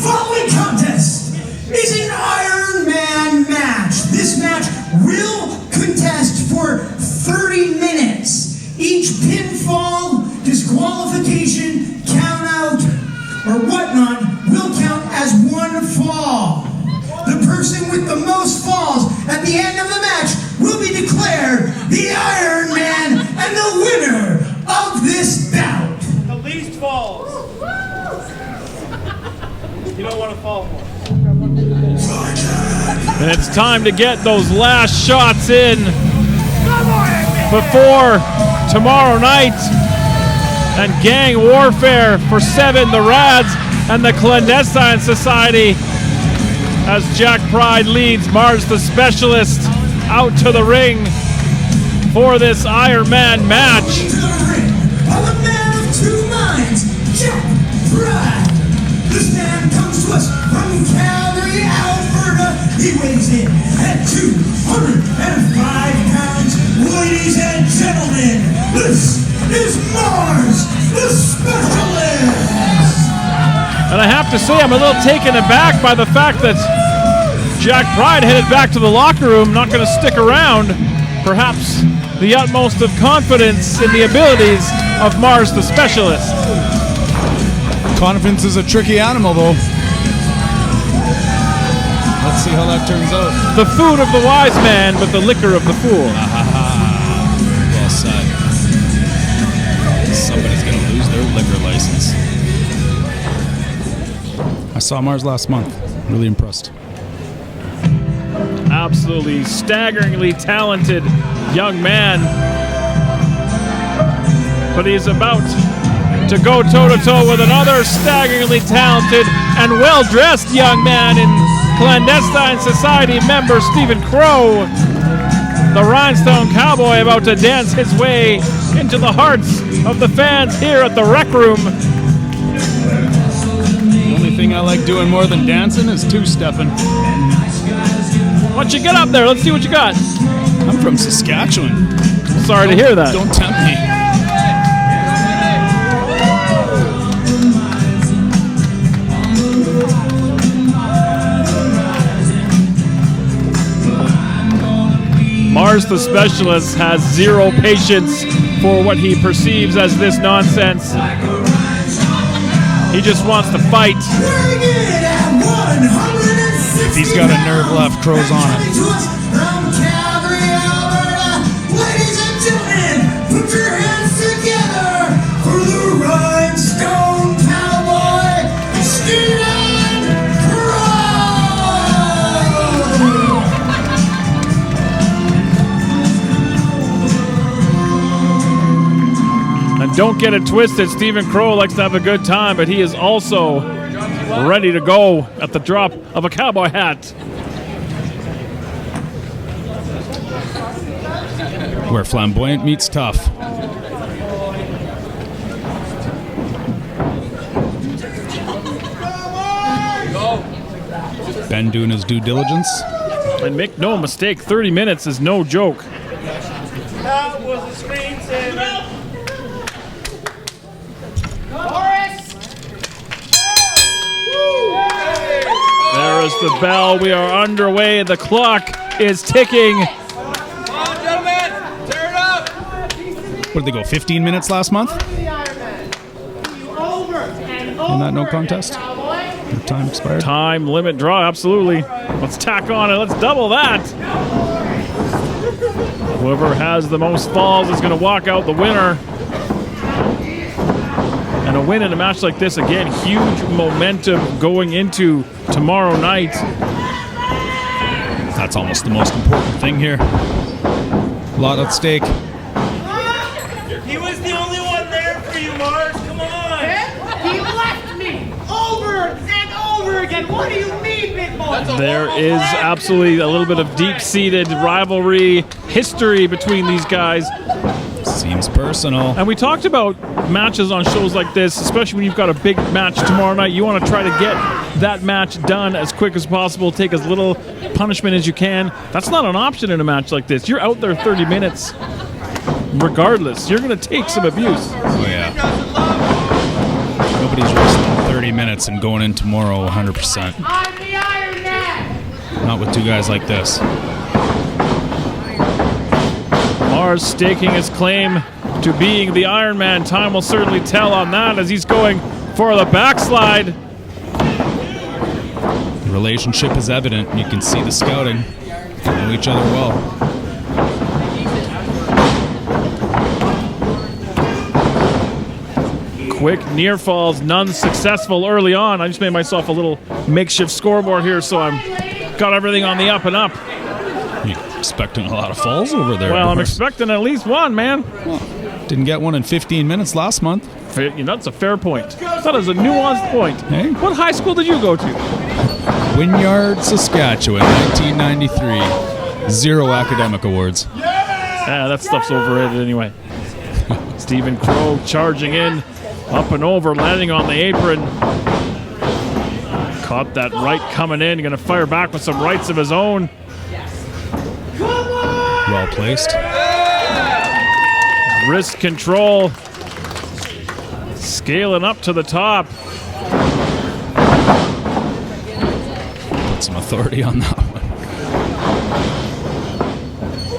following contest is an Iron Man match. This match will contest for 30 minutes. Each pinfall, disqualification, count out, or whatnot will count as one fall. The person with the most falls at the end of the match will be declared the Iron Man and the winner of this bout. The least falls. You don't want to fall more. And it's time to get those last shots in before tomorrow night. And gang warfare for 7, the Rads and the Clandestine Society, as Jack Pride leads Marz the Specialist out to the ring for this Iron Man match. To the ring of a man of two minds, Jack Pride. This man comes to us from Calgary, Alberta. He weighs in at 205 pounds. Ladies and gentlemen, this is Marz the Specialist. And I have to say, I'm a little taken aback by the fact that Jack Pride headed back to the locker room, not going to stick around. Perhaps the utmost of confidence in the abilities of Marz the Specialist. Confidence is a tricky animal, though. Let's see how that turns out. The food of the wise man, but the liquor of the fool. Well said. Somebody's going to lose their liquor license. I saw Marz last month. Really impressed. Absolutely staggeringly talented young man. But he's about to go toe-to-toe with another staggeringly talented and well-dressed young man in Clandestine Society member Stephen Crowe. The Rhinestone Cowboy about to dance his way into the hearts of the fans here at the Rec Room. The only thing I like doing more than dancing is two-stepping. Why don't you get up there? Let's see what you got. I'm from Saskatchewan. Sorry to hear that. Don't tempt me. Marz the Specialist has zero patience for what he perceives as this nonsense. He just wants to fight. If he's got a nerve left, Crowe's on it. From Calgary, Alberta, ladies and gentlemen, put your hands together for the Rhinestone Cowboy, Stephen Crowe! And don't get it twisted, Stephen Crowe likes to have a good time, but he is also ready to go at the drop of a cowboy hat. Where flamboyant meets tough. Ben doing his due diligence. And make no mistake, 30 minutes is no joke. That was a screensaver. There is the bell. We are underway. The clock is ticking. Come on, gentlemen, turn it up. What did they go, 15 minutes last month? And that no contest? The time expired? Time limit draw, absolutely. Let's tack on it. Let's double that. Whoever has the most falls is going to walk out the winner. And a win in a match like this, again, huge momentum going into tomorrow night. That's almost the most important thing here. A lot at stake. He was the only one there for you, Marz. Come on. He left me over and over again. What do you mean, big boy? There is absolutely a little bit of deep-seated rivalry history between these guys. Seems personal. And we talked about matches on shows like this, especially when you've got a big match tomorrow night. You want to try to get that match done as quick as possible, take as little punishment as you can. That's not an option in a match like this. You're out there 30 minutes regardless. You're going to take some abuse. Oh, yeah. Nobody's wrestling 30 minutes and going in tomorrow 100%. I'm the Iron Man! Not with two guys like this. Marz staking his claim to being the Iron Man. Time will certainly tell on that as he's going for the backslide. The relationship is evident. You can see the scouting. They know each other well. Quick near falls, none successful early on. I just made myself a little makeshift scoreboard here, so I'm got everything on the up and up. You expecting a lot of falls over there? Well, I'm Marz? expecting at least one, man. Well, didn't get one in 15 minutes last month. That's a fair point. That is a nuanced point. Hey? What high school did you go to? Wynyard, Saskatchewan, 1993. 0 academic awards. Yeah, that stuff's overrated anyway. Stephen Crowe charging in, up and over, landing on the apron. Caught that right coming in. Going to fire back with some rights of his own. Well placed. Wrist control. Scaling up to the top. Put some authority on that one.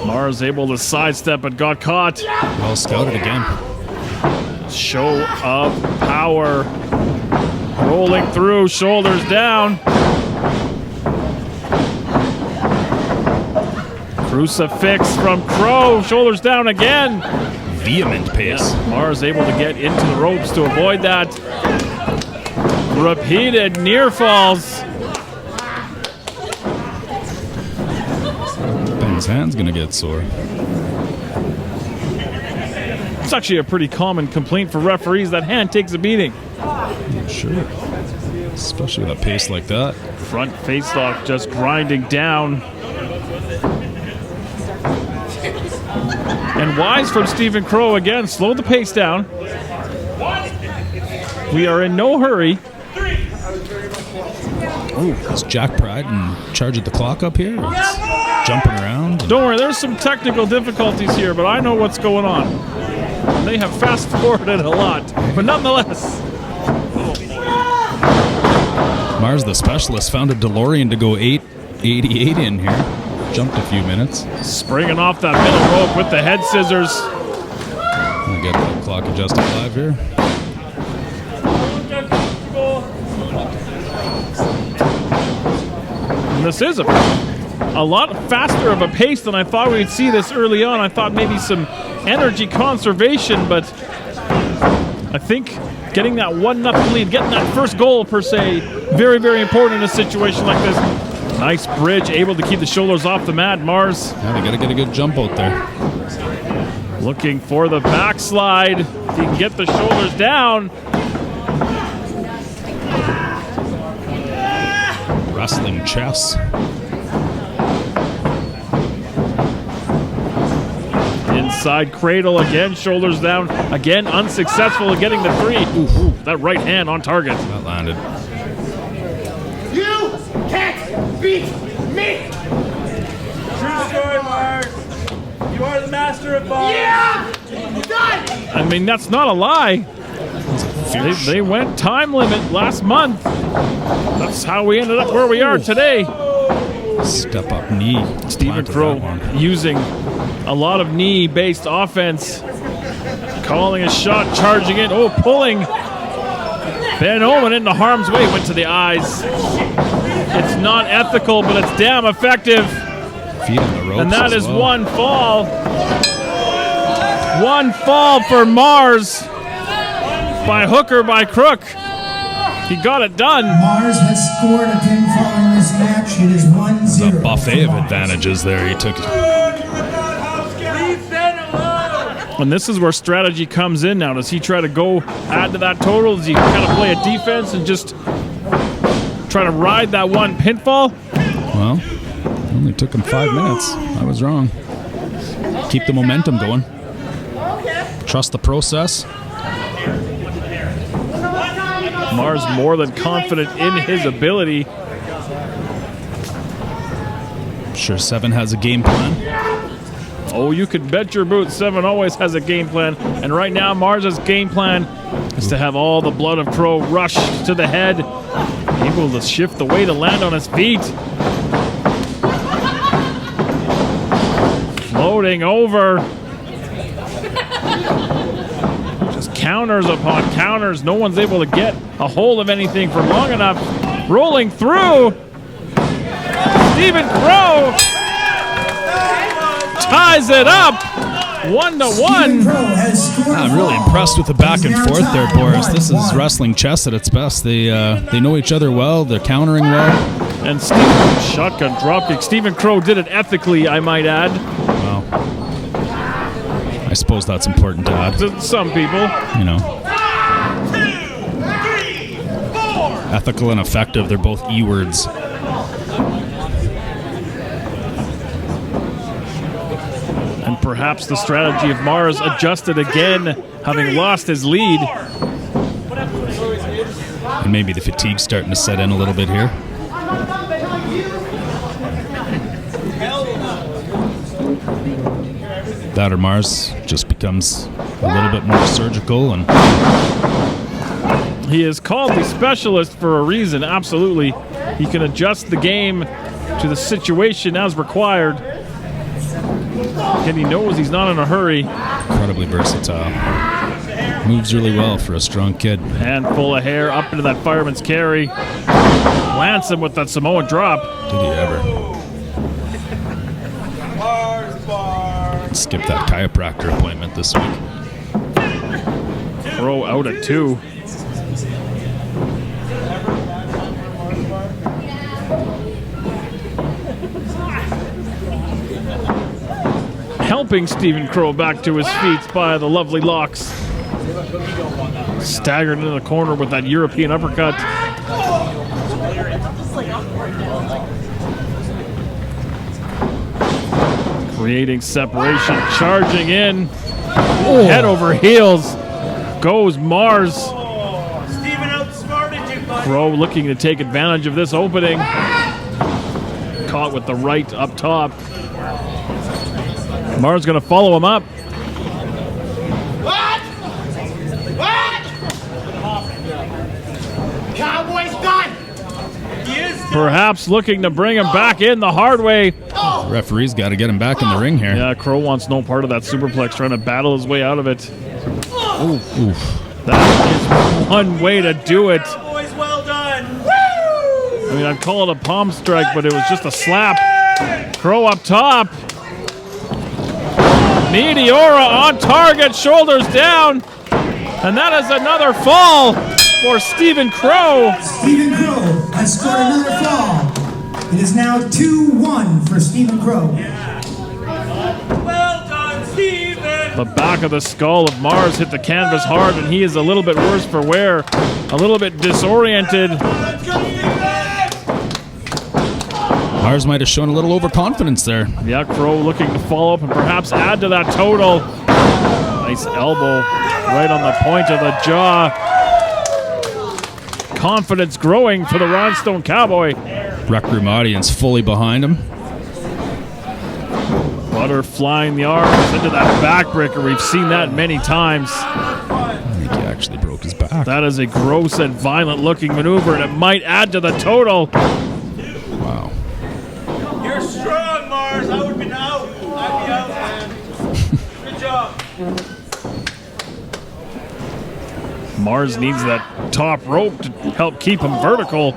Marz able to sidestep but got caught. Well scouted again. Show of power. Rolling through, shoulders down. Crucifix from Crowe, shoulders down again. Vehement pace. Marz able to get into the ropes to avoid that. Repeated near falls. Ben's hand's gonna get sore. It's actually a pretty common complaint for referees that hand takes a beating. Sure. Especially with a pace like that. Front facelock just grinding down. And wise from Stephen Crowe again. Slow the pace down. We are in no hurry. Oh, is Jack Pride and charge at the clock up here? Or it's jumping around? Don't worry, there's some technical difficulties here, but I know what's going on. They have fast forwarded a lot, but nonetheless. Marz, the specialist, found a DeLorean to go 888 in here. Jumped a few minutes. Springing off that middle rope with the head scissors. I'll get the clock adjusted live here. And this is a lot faster of a pace than I thought we'd see this early on. I thought maybe some energy conservation, but I think getting that 1-0 lead, getting that first goal per se, very, very important in a situation like this. Nice bridge, able to keep the shoulders off the mat. Marz. Yeah, they gotta get a good jump out there. Looking for the backslide. He can get the shoulders down. Wrestling chess. Inside cradle again, shoulders down. Again, unsuccessful in getting the 3. Ooh, that right hand on target. That landed. You can't beat me! True story, Marz. You are the master of bombs. Yeah! Done! I mean, that's not a lie. They went time limit last month. That's how we ended up where we are today. Step up knee. Stephen Planted Crowe that one. using a lot of knee-based offense. Calling a shot, charging in. Oh, pulling. Ben Owen into harm's way, went to the eyes. It's not ethical, but it's damn effective. Feet on the ropes. And that as is well. one fall. One fall for Marz. By hook or by crook. He got it done. Marz has scored a pinfall in this match. It is 1-0. The buffet of advantages there. He took it. Leave Ben alone. And this is where strategy comes in now. Does he try to go add to that total? Does he kind of play a defense and just try to ride that one pinfall? Well, only took him 5 minutes. I was wrong. Keep the momentum going. Trust the process. Marz more than confident in his ability. I'm sure Seven has a game plan. Oh, you could bet your boots 7 always has a game plan. And right now, Marz's game plan is to have all the blood of Crowe rush to the head. Able to shift the weight to land on his feet. Floating over. Just counters upon counters. No one's able to get a hold of anything for long enough. Rolling through. Stephen Crowe ties it up. 1-1. I'm really impressed with the back and forth there, Boris. This is wrestling chess at its best. They know each other well. They're countering well. And shotgun dropkick. Stephen Crowe did it ethically, I might add. Well, I suppose that's important to add. To some people. You know. 2, 3, 4. Ethical and effective, they're both E words. And perhaps the strategy of Marz adjusted again, having lost his lead. And maybe the fatigue's starting to set in a little bit here. That or Marz just becomes a little bit more surgical. And he is called the specialist for a reason, absolutely. He can adjust the game to the situation as required. And he knows he's not in a hurry. Incredibly versatile. Moves really well for a strong kid. Handful of hair up into that fireman's carry. Plants him with that Samoan drop. Did he ever? Skip that chiropractor appointment this week. Crowe out at 2. Helping Stephen Crowe back to his feet by the lovely locks. Staggered into the corner with that European uppercut. Creating separation, charging in. Head over heels goes Marz. Steven outsmarted you, buddy. Crowe looking to take advantage of this opening. Caught with the right up top. Marz going to follow him up. What? What? Cowboy's done. He is. Perhaps looking to bring him back in the hard way. The referee's got to get him back in the ring here. Yeah, Crowe wants no part of that superplex, trying to battle his way out of it. Oof. That is one way to do it. Boys, well done. I mean, I'd call it a palm strike, but it was just a slap. Crowe up top. Meteora on target, shoulders down. And that is another fall for Stephen Crowe. Stephen Crowe has scored another fall. It is now 2-1 for Stephen Crowe. Well done, Steven. The back of the skull of Marz hit the canvas hard, and he is a little bit worse for wear. A little bit disoriented. Marz might have shown a little overconfidence there. Yeah, Crowe looking to follow up and perhaps add to that total. Nice elbow right on the point of the jaw. Confidence growing for the Rhinestone Cowboy. Rec Room audience fully behind him. Butter flying the arms into that backbreaker. We've seen that many times. I think he actually broke his back. That is a gross and violent looking maneuver, and it might add to the total. Wow. You're strong, Marz. I would have been out. I'd be out, man. Good job. Marz needs that top rope to help keep him vertical.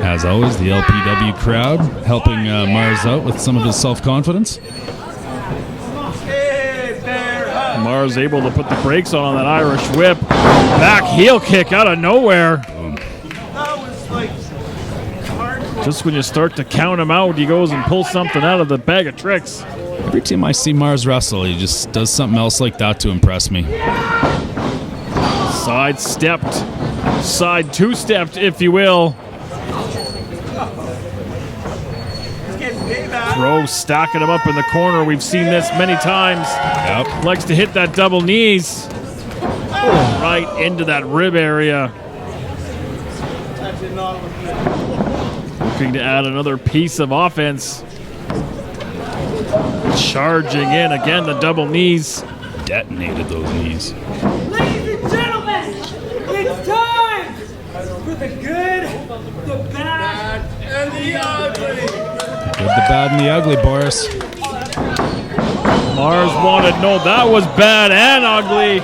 As always, the LPW crowd helping Marz out with some of his self-confidence. Hey, bear hug. Marz able to put the brakes on that Irish whip. Back heel kick out of nowhere. That was like hard. Just when you start to count him out, he goes and pulls something out of the bag of tricks. Every time I see Marz wrestle, he just does something else like that to impress me. Side stepped, side two-stepped, if you will. He's getting payback. Crowe stacking him up in the corner. We've seen this many times. Yep. Likes to hit that double knees. Right into that rib area. Looking to add another piece of offense. Charging in again, the double knees. Detonated those knees. Ladies and gentlemen, it's time for the good, the bad, And the ugly. Good, the bad, and the ugly, Boris. Marz wanted, no, that was bad and ugly.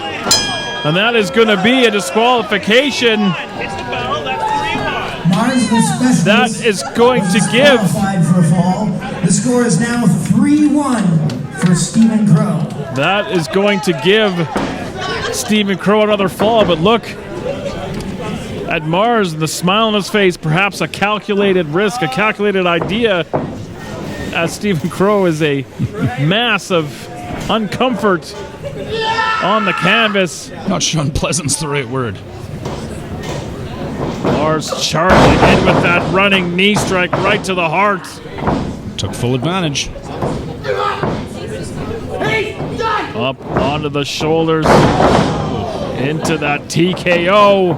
And that is going to be a disqualification. Hits the bell, that's 3-1. Marz, the specialist, That is going to give. qualified for a fall. The score is now 3-1 for Stephen Crowe. That is going to give Stephen Crowe another fall. But look at Marz and the smile on his face. Perhaps a calculated risk, a calculated idea, as Stephen Crowe is a mass of uncomfort on the canvas. Not sure unpleasant's the right word. Marz charging in with that running knee strike right to the heart. Took full advantage. Up onto the shoulders, into that TKO.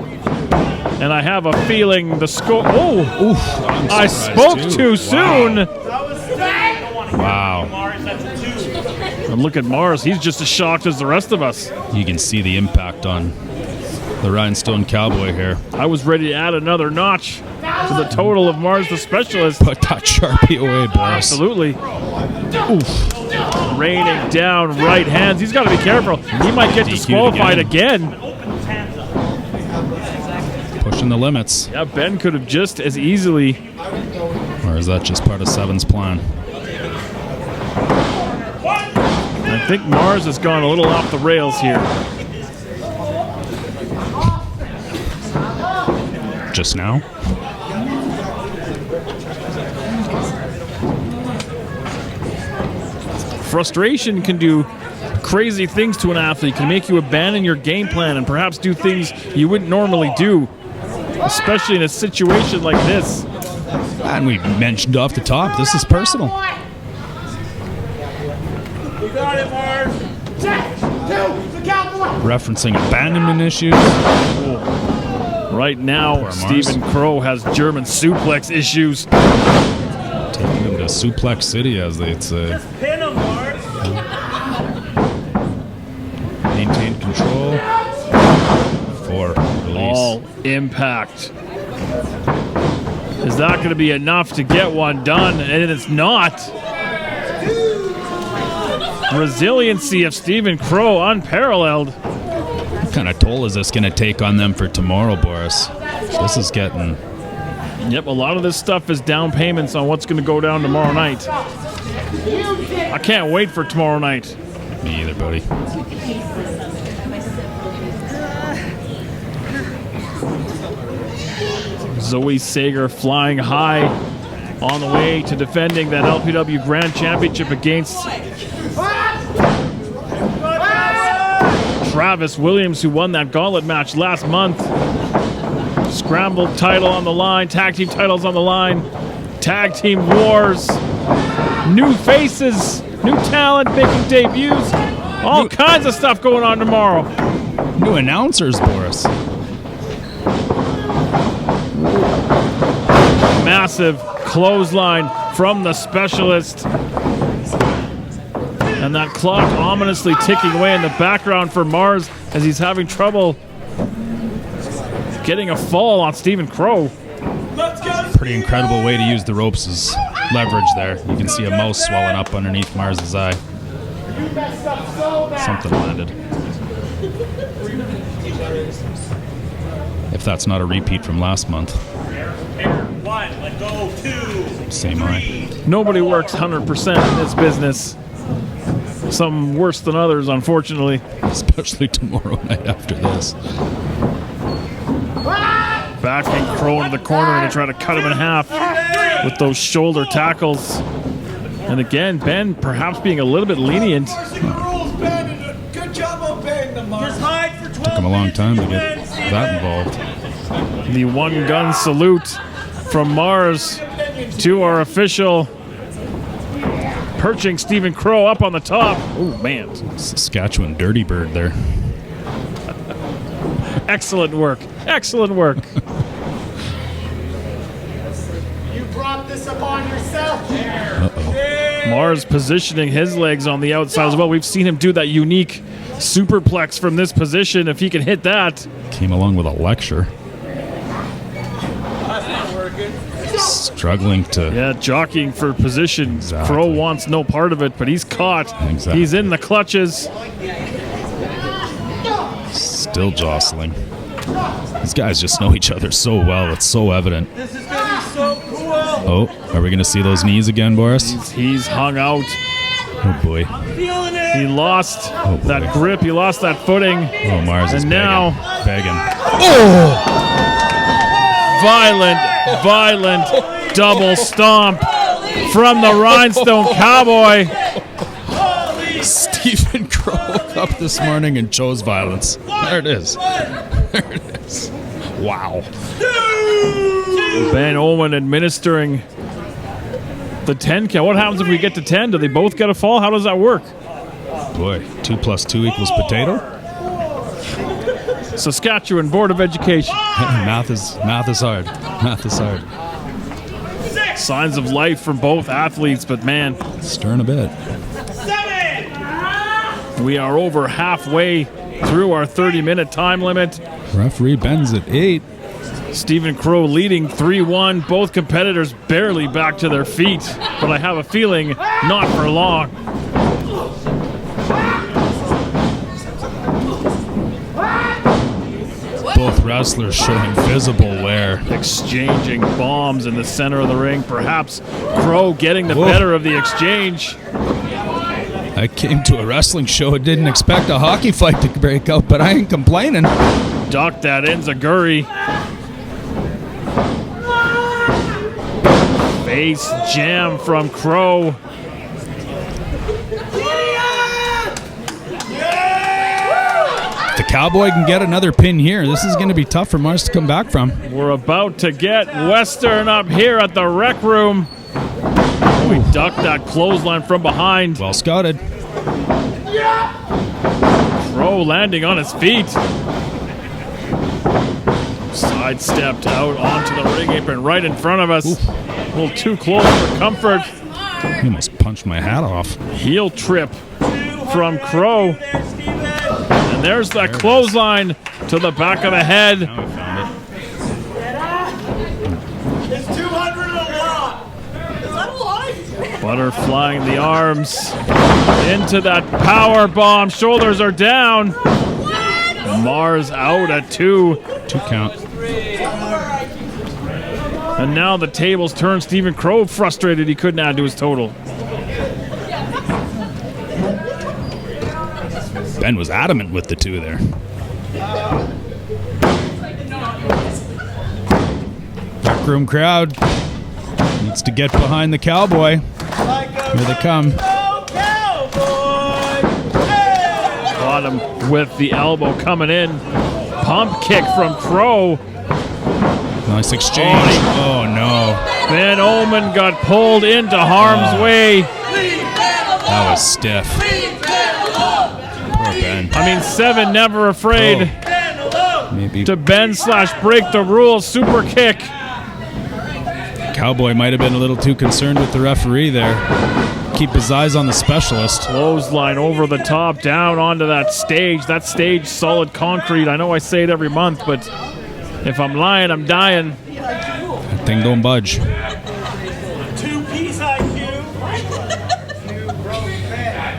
And I have a feeling the score. Oh, Oof, I spoke too soon. Wow. And look at Marz. He's just as shocked as the rest of us. You can see the impact on the Rhinestone Cowboy here. I was ready to add another notch to the total of Marz the specialist. Put that Sharpie away, Boris. Absolutely. Oof. Raining down right hands. He's got to be careful. He might get DQ'd disqualified again. Pushing the limits. Yeah, Ben could have just as easily. Or is that just part of Seven's plan? I think Marz has gone a little off the rails here. Just now? Frustration can do crazy things to an athlete, can make you abandon your game plan and perhaps do things you wouldn't normally do, especially in a situation like this. And we mentioned off the top, this is personal. You got it, Marz. Referencing abandonment issues. Right now, Marz. Stephen Crowe has German suplex issues. Taking him to Suplex City, as they'd say. Pin him, Marz. Maintain control. For release. All impact. Is that going to be enough to get one done? And it's not. Resiliency of Stephen Crowe unparalleled. What kind of toll is this going to take on them for tomorrow, Boris? This is getting... Yep, a lot of this stuff is down payments on what's going to go down tomorrow night. I can't wait for tomorrow night. Me either, buddy. Zoe Sager flying high on the way to defending that LPW Grand Championship against Travis Williams, who won that gauntlet match last month. Scrambled title on the line, tag team titles on the line, tag team wars, new faces, new talent making debuts, all kinds of stuff going on tomorrow. New announcers, Boris. Massive clothesline from the specialist. And that clock ominously ticking away in the background for Marz as he's having trouble getting a fall on Stephen Crowe. Pretty incredible way to use the ropes as leverage there. You can see a mouse swelling up underneath Marz's eye. Something landed. If that's not a repeat from last month. One, let go, two. Same eye. Nobody works 100% in this business. Some worse than others, unfortunately. Especially tomorrow night after this. Backing Crowe into the corner to try to cut him in half with those shoulder tackles. And again, Ben perhaps being a little bit lenient. Good job obeying the Marz. Just hide for 12 Took him a long time to get minutes. that involved. The one-gun salute from Marz to our official, perching Stephen Crowe up on the top. Oh, man. Saskatchewan Dirty Bird there. Excellent work. Excellent work. brought this upon yourself. Marz positioning his legs on the outside as well. We've seen him do that unique superplex from this position. If he can hit that. Came along with a lecture. Struggling to... Yeah, jockeying for position. Exactly. Crowe wants no part of it, but he's caught. Exactly. He's in the clutches. Still jostling. These guys just know each other so well. It's so evident. This is going to be so cool. Oh, are we going to see those knees again, Boris? He's hung out. Oh, boy. Feeling it. He lost boy. that grip. He lost that footing. Oh, Marz is And now... begging. Violent double stomp from the Rhinestone Cowboy. Stephen Crowe woke up this morning and chose violence. There it is. There it is. Wow. Ben Owen administering the 10 count. What happens if we get to 10? Do they both get a fall? How does that work? Boy, 2 + 2 = potato? Saskatchewan Board of Education. Math is hard. Math is hard. Signs of life from both athletes, but man, Stirring a bit. we are over halfway through our 30-minute time limit. Referee bends at 8. Stephen Crowe leading 3-1. Both competitors barely back to their feet, but I have a feeling not for long. Both wrestlers showing visible wear. Exchanging bombs in the center of the ring. Perhaps Crowe getting the better of the exchange. I came to a wrestling show and didn't expect a hockey fight to break out, but I ain't complaining. Duck that enziguri. Face jam from Crowe. The Cowboy can get another pin here. This is going to be tough for Marz to come back from. We're about to get Western up here at the rec room. We ducked that clothesline from behind. Well scouted. Crowe landing on his feet. Sidestepped out onto the ring apron right in front of us. Oof. A little too close for comfort. He almost punched my hat off. Heel trip from Crowe. And there's that clothesline to the back of the head. Now we found it. It's 200 a lot. Is that a lot? Butterflying the arms into that power bomb. Shoulders are down. Marz out at 2. 2 count. And now the tables turn. Stephen Crowe frustrated he couldn't add to his total. Ben was adamant with the 2 there. Rec room crowd needs to get behind the Cowboy. Here they come. Caught him with the elbow coming in. Pump kick from Crowe. Nice exchange. Oh, no. Ben Omen got pulled into harm's way. That was stiff. Poor Ben. I mean, 7 never afraid Maybe to bend/break the rules. Super kick. Cowboy might have been a little too concerned with the referee there. Keep his eyes on the specialist. Clothesline over the top, down onto that stage. That stage, solid concrete. I know I say it every month, but if I'm lying, I'm dying. That thing don't budge. 2-piece IQ.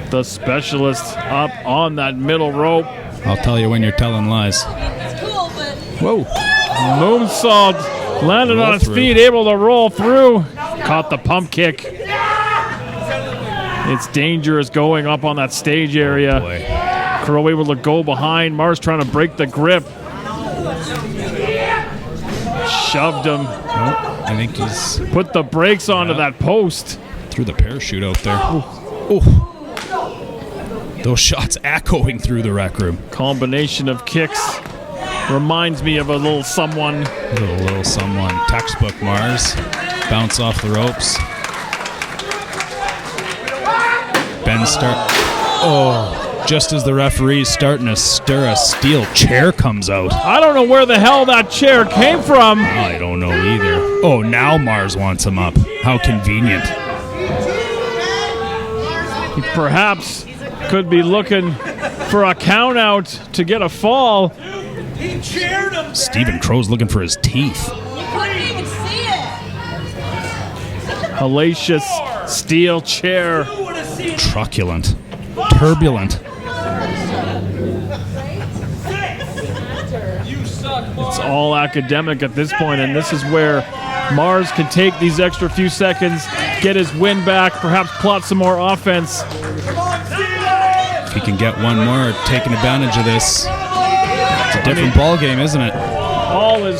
The specialist up on that middle rope. I'll tell you when you're telling lies. Whoa. Moonsault, landed Roll on his through. feet, able to roll through. Caught the pump kick. It's dangerous going up on that stage area. Boy. Crowe able to go behind. Marz trying to break the grip. Shoved him. Nope. I think he's Put the brakes onto that post. threw the parachute out there. Oh. Those shots echoing through the rec room. Combination of kicks. Reminds me of a little someone. Little someone. Textbook Marz. Bounce off the ropes. Ben start. Oh. Just as the referee's starting to stir, a steel chair comes out. I don't know where the hell that chair came from. I don't know either. Oh, now Marz wants him up. How convenient. He perhaps could be looking for a count out to get a fall. He cheered him. Stephen Crowe's looking for his teeth. Couldn't even see it. Hellacious steel chair. Truculent. Turbulent. It's all academic at this point, and this is where Marz can take these extra few seconds, get his win back, perhaps plot some more offense. If he can get one more, taking advantage of this. It's a different ball game, isn't it? All is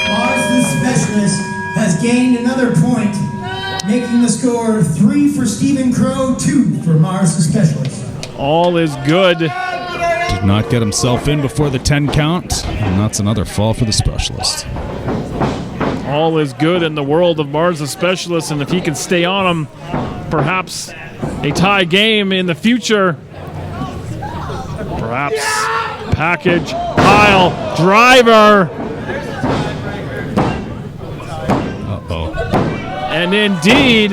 Marz, the specialist, has gained another point, making the score 3 for Stephen Crowe, 2 for Marz, the specialist. all is good. Did not get himself in before the 10 count, and that's another fall for the specialist. All is good in the world of Marz, the specialist, and if he can stay on him, perhaps a tie game in the future. Perhaps package, pile, driver. Uh-oh. And And indeed,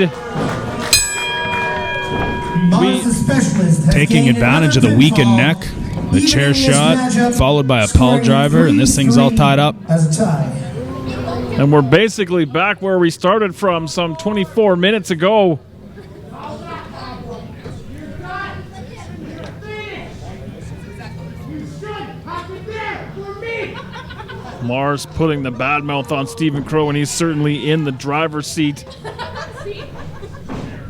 Marz, the specialist, has Taking gained advantage of another the weakened pinfall, neck, the chair evening this shot, matchup, followed by a scoring pile driver, and this thing's all 3-3 tied up. as a tie. and we're basically back where we started from some 24 minutes ago. Marz putting the bad mouth on Stephen Crowe, and he's certainly in the driver's seat.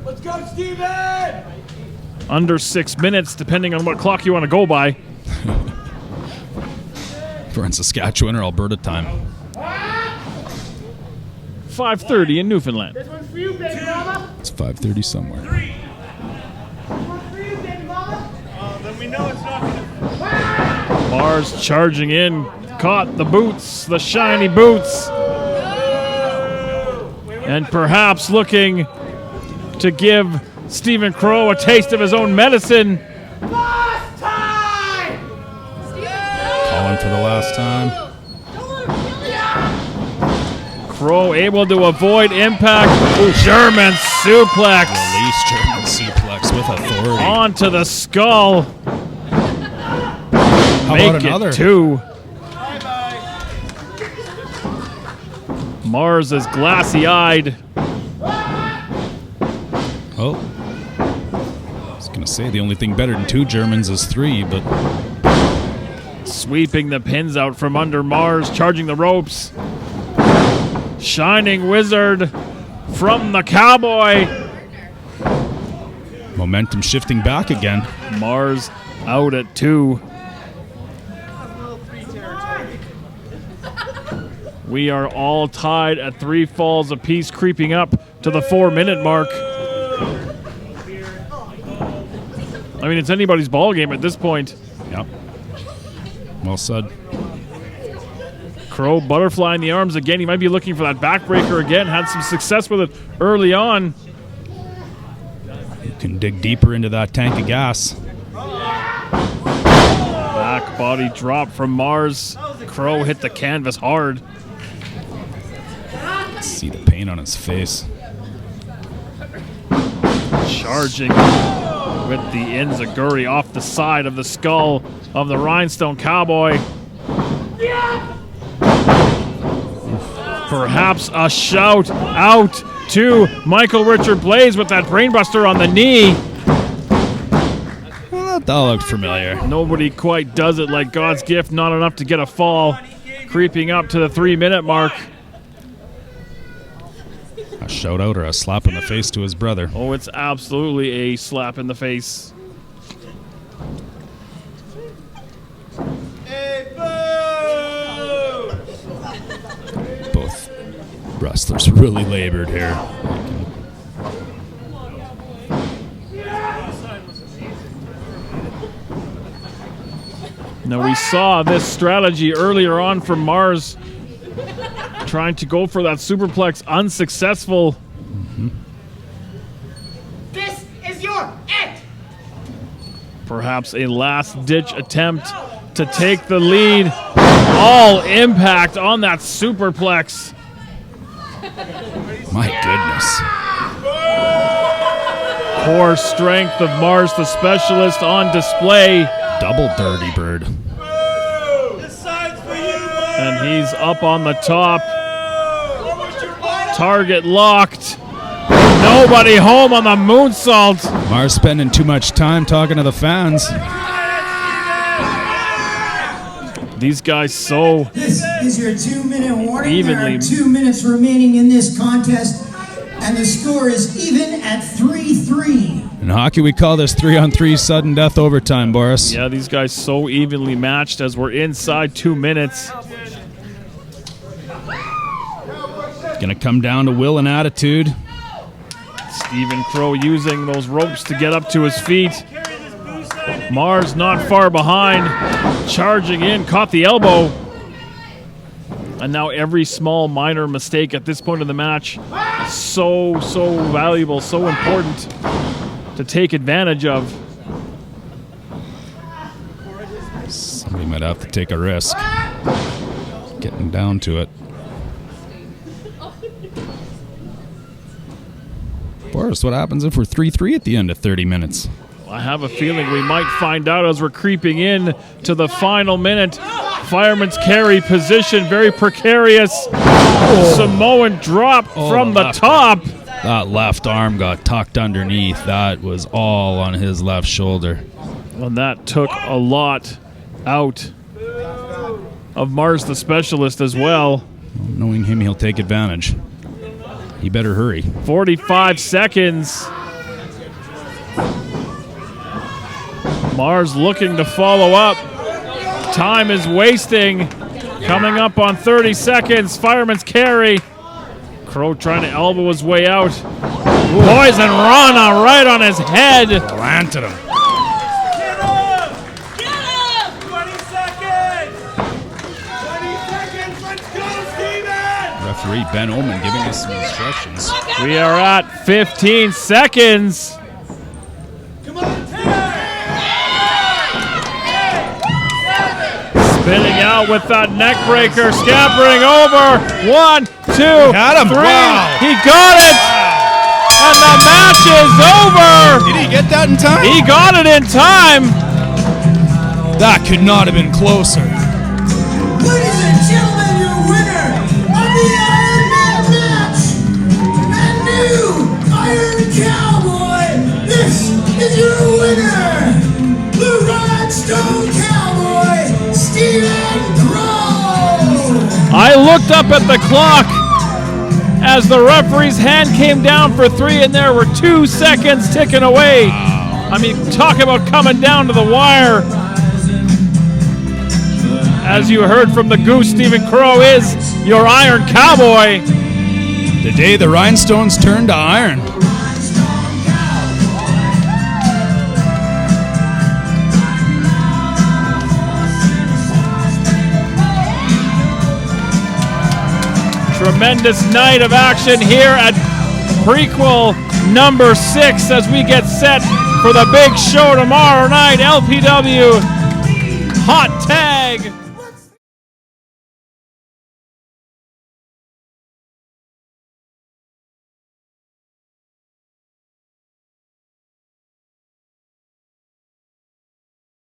Let's go, Steven! Under 6 minutes, depending on what clock you want to go by. We're in Saskatchewan or Alberta time. 5:30 in Newfoundland. This one's for you, baby mama. It's 5:30 somewhere. This one's for you, baby mama. Then we know it's not gonna... Marz charging in, caught the boots, the shiny boots, and perhaps looking to give Stephen Crowe a taste of his own medicine. Last time! Calling for the last time. Crowe able to avoid impact. German suplex Release German suplex with authority. onto the skull. How Make about another? it 2. Bye-bye. Marz is glassy-eyed. Oh. I was going to say the only thing better than 2 Germans is 3, but Sweeping the pins out from under Marz, charging the ropes. Shining Wizard from the Cowboy. momentum shifting back again. Marz out at 2. We are all tied at 3 falls apiece, creeping up to the 4-minute mark. I mean, it's anybody's ball game at this point. Yep. Well said. Crowe butterflying the arms again. He might be looking for that backbreaker again. Had some success with it early on. You can dig deeper into that tank of gas. Back body drop from Marz. Crowe hit the canvas hard. See the pain on his face. Charging with the enziguri off the side of the skull of the Rhinestone Cowboy. Perhaps a shout out to Michael Richard Blaze with that brainbuster on the knee. Well, that looked familiar. Nobody quite does it like God's gift, not enough to get a fall. Creeping up to the 3-minute mark. A shout out or a slap in the face to his brother. Oh, it's absolutely a slap in the face. Hey, boo! Both wrestlers really labored here. Now, we saw this strategy earlier on from Marz, trying to go for that superplex, unsuccessful. This is your end! Perhaps a last-ditch attempt to take the lead. All impact on that superplex. My goodness. Core strength of Marz, the specialist, on display. Double dirty bird. This side's for you, boy. And he's up on the top. Target locked. Nobody home on the moonsault. Marz spending too much time talking to the fans. These guys so This is your 2-minute warning. Evenly. There are 2 minutes remaining in this contest, and the score is even at 3-3. In hockey, we call this 3-on-3 sudden death overtime, Boris. Yeah, these guys so evenly matched as we're inside 2 minutes. Gonna come down to will and attitude. Stephen Crowe using those ropes to get up to his feet. Marz not far behind, charging in, caught the elbow. And now every small minor mistake at this point in the match, so valuable, so important to take advantage of. Somebody might have to take a risk. Getting down to it. Boris, what happens if we're 3-3 at the end of 30 minutes? I have a feeling we might find out as we're creeping in to the final minute. Fireman's carry position, very precarious. Samoan drop from the top. That left arm got tucked underneath. That was all on his left shoulder. And that took a lot out of Marz, the specialist, as well. Knowing him, he'll take advantage. He better hurry. 45 seconds. Marz looking to follow up. Time is wasting. Coming up on 30 seconds. Fireman's carry. Crowe trying to elbow his way out. Poison Rana right on his head. Planted him. Get him! 20 seconds! 20 seconds! Let's go, Steven! Referee Ben Oman giving us some instructions. We are at 15 seconds. Come on, take Spinning out with that neck breaker, scampering over. 1, 2, Got him. 3. Wow. He got it. And the match is over. Did he get that in time? He got it in time. That could not have been closer. Ladies and gentlemen, your winner of the Iron Man match, and new Iron Cowboy. This is your winner, the Rhinestone Cowboy, Stephen Crowe. I looked up at the clock as the referee's hand came down for 3, and there were 2 seconds ticking away. I mean, talk about coming down to the wire. As you heard from the Goose, Stephen Crowe is your Iron Cowboy. The day the rhinestones turned to iron. Tremendous night of action here at prequel number 6 as we get set for the big show tomorrow night. LPW Hot Tag.